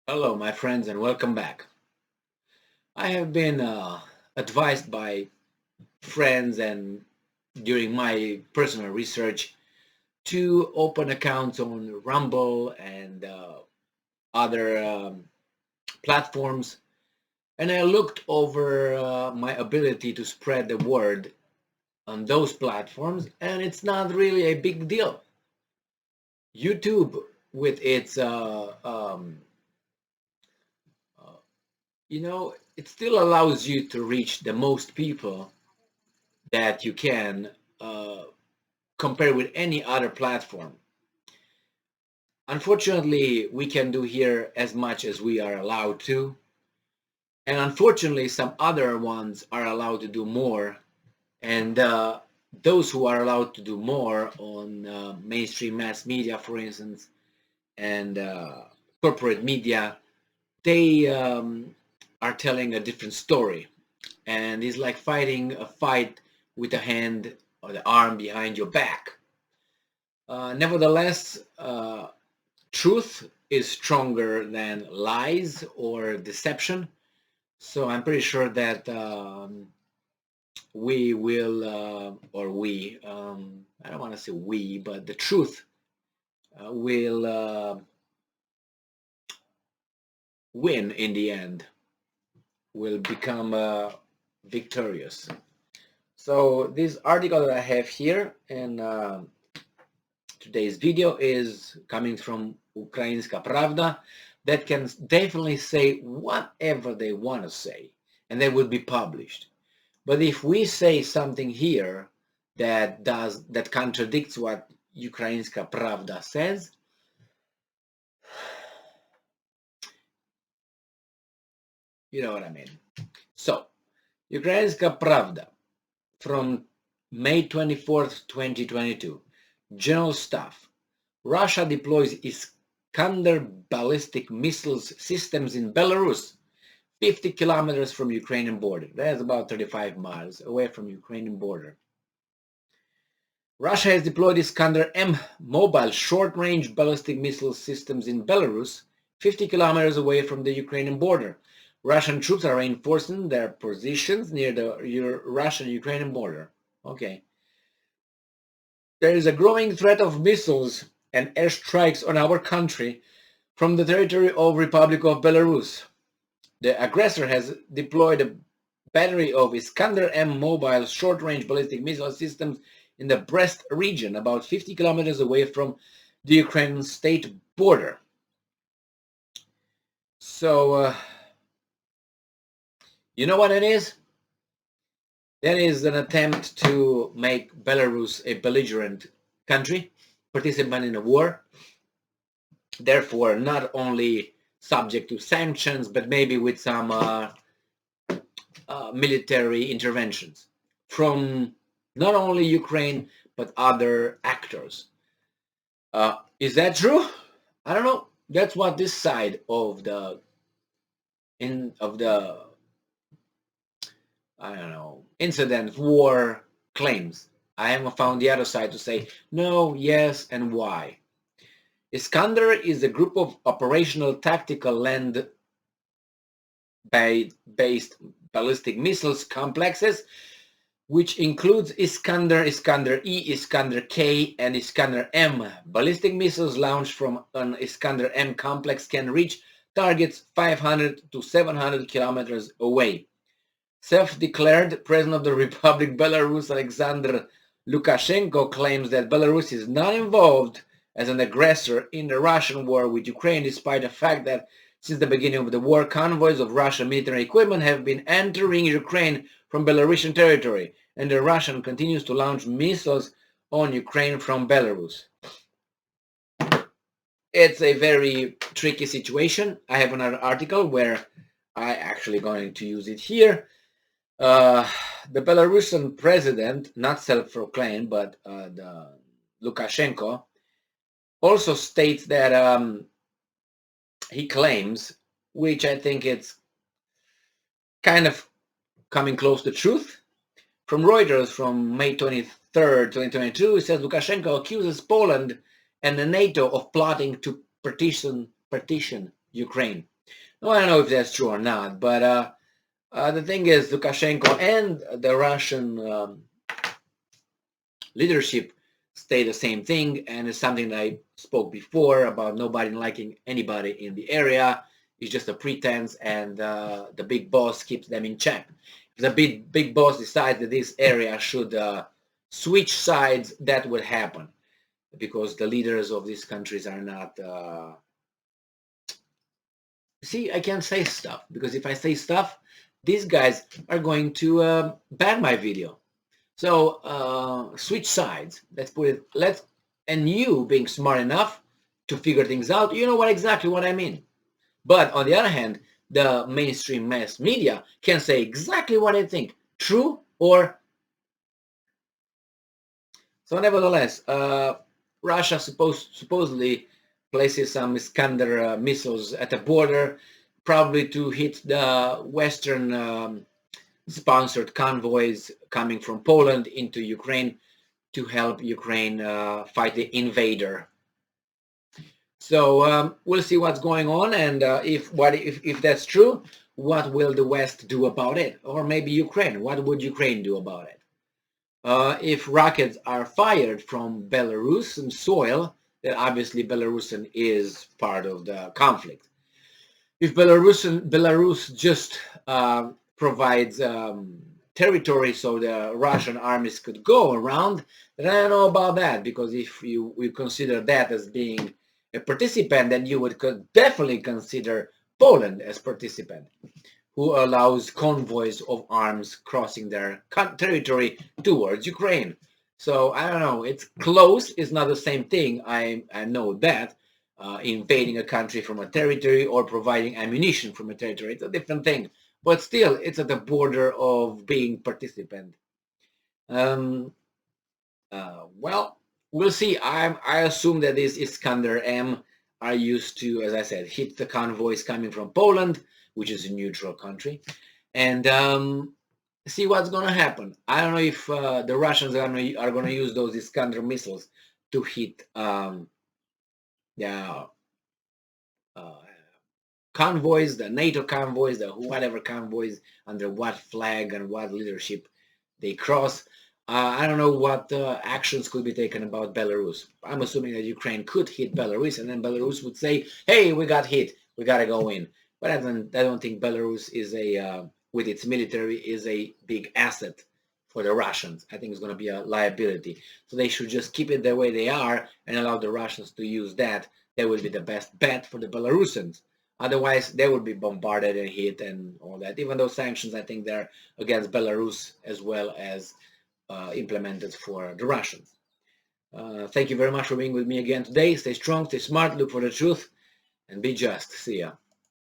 Hello, my friends, and welcome back. I have been advised by friends and during my personal research to open accounts on Rumble and other platforms. And I looked over my ability to spread the word on those platforms, and it's not really a big deal. YouTube, with its uh, it still allows you to reach the most people that you can uh, compare with any other platform. Unfortunately, we can do here as much as we are allowed to, and unfortunately, some other ones are allowed to do more. And those who are allowed to do more on mainstream mass media, for instance, and corporate media, they are telling a different story. And it's like fighting a fight with the hand or the arm behind your back. Nevertheless, truth is stronger than lies or deception. So I'm pretty sure that we will, or we, I don't want to say we, but the truth will win in the end, will become victorious. So this article that I have here in today's video is coming from Ukrainska Pravda that can definitely say whatever they want to say and they will be published. But if we say something here that contradicts what Ukrainska Pravda says, you know what I mean. So, Ukrainska Pravda from May 24th, 2022. General Staff. Russia deploys Iskander ballistic missiles systems in Belarus, 50 kilometers from Ukrainian border. That's about 35 miles away from Ukrainian border. Russia has deployed Iskander-M mobile short-range ballistic missile systems in Belarus, 50 kilometers away from the Ukrainian border. Russian troops are reinforcing their positions near the Russian-Ukrainian border. Okay. There is a growing threat of missiles and airstrikes on our country from the territory of Republic of Belarus. The aggressor has deployed a battery of Iskander-M mobile short-range ballistic missile systems in the Brest region, about 50 kilometers away from the Ukrainian state border. So, you know what it is? That is an attempt to make Belarus a belligerent country, participant in a war, therefore not only subject to sanctions, but maybe with some military interventions from not only Ukraine, but other actors. Is that true? I don't know. That's what this side of the I don't know incident war claims. I haven't found the other side to say no, yes, and why. Iskander is a group of operational tactical land-based ballistic missiles complexes, which includes Iskander, Iskander-E, Iskander-K, and Iskander-M. Ballistic missiles launched from an Iskander-M complex can reach targets 500 to 700 kilometers away. Self-declared President of the Republic Belarus, Alexander Lukashenko, claims that Belarus is not involved as an aggressor in the Russian war with Ukraine, despite the fact that since the beginning of the war, convoys of Russian military equipment have been entering Ukraine from Belarusian territory, and the Russian continues to launch missiles on Ukraine from Belarus. It's a very tricky situation. I have another article where I actually going to use it here. The Belarusian president, not self-proclaimed, but the Lukashenko, also states that he claims, which I think it's kind of coming close to truth. From Reuters from May 23rd, 2022, it says Lukashenko accuses Poland and the NATO of plotting to partition Ukraine. No, I don't know if that's true or not, but the thing is, Lukashenko and the Russian leadership say the same thing, and it's something that I spoke before about nobody liking anybody in the area. It's just a pretense, and the big boss keeps them in check. If the big boss decides that this area should switch sides, that would happen, because the leaders of these countries are not. See, I can't say stuff, because if I say stuff, these guys are going to ban my video. So switch sides. Let's put it. And you being smart enough to figure things out, you know exactly what I mean. But on the other hand, the mainstream mass media can say exactly what they think, true or. So nevertheless, Russia supposedly places some Iskander missiles at the border, probably to hit the Western sponsored convoys coming from Poland into Ukraine to help Ukraine fight the invader. So we'll see what's going on, and if that's true, what will the West do about it? Or maybe Ukraine. What would Ukraine do about it? If rockets are fired from Belarusian soil, then obviously Belarusian is part of the conflict. If Belarus just provides territory so the Russian armies could go around, then I don't know about that, because if we consider that as being a participant, then you would definitely consider Poland as participant, who allows convoys of arms crossing their territory towards Ukraine. So I don't know, it's close, it's not the same thing, I know that. Invading a country from a territory or providing ammunition from a territory, it's a different thing. But still, it's at the border of being participant. Well, we'll see. I assume that these Iskander-M are used to, as I said, hit the convoys coming from Poland, which is a neutral country, and see what's going to happen. I don't know if the Russians are going to use those Iskander missiles to hit the convoys, the NATO convoys, the whatever convoys, under what flag and what leadership they cross. I don't know what actions could be taken about Belarus. I'm assuming that Ukraine could hit Belarus, and then Belarus would say, "Hey, we got hit. We got to go in." But I don't think Belarus is with its military, is a big asset for the Russians. I think it's going to be a liability. So they should just keep it the way they are and allow the Russians to use that. That would be the best bet for the Belarusians. Otherwise, they would be bombarded and hit and all that. Even though sanctions, I think they're against Belarus as well as implemented for the Russians. Thank you very much for being with me again today. Stay strong, stay smart, look for the truth, and be just. See ya.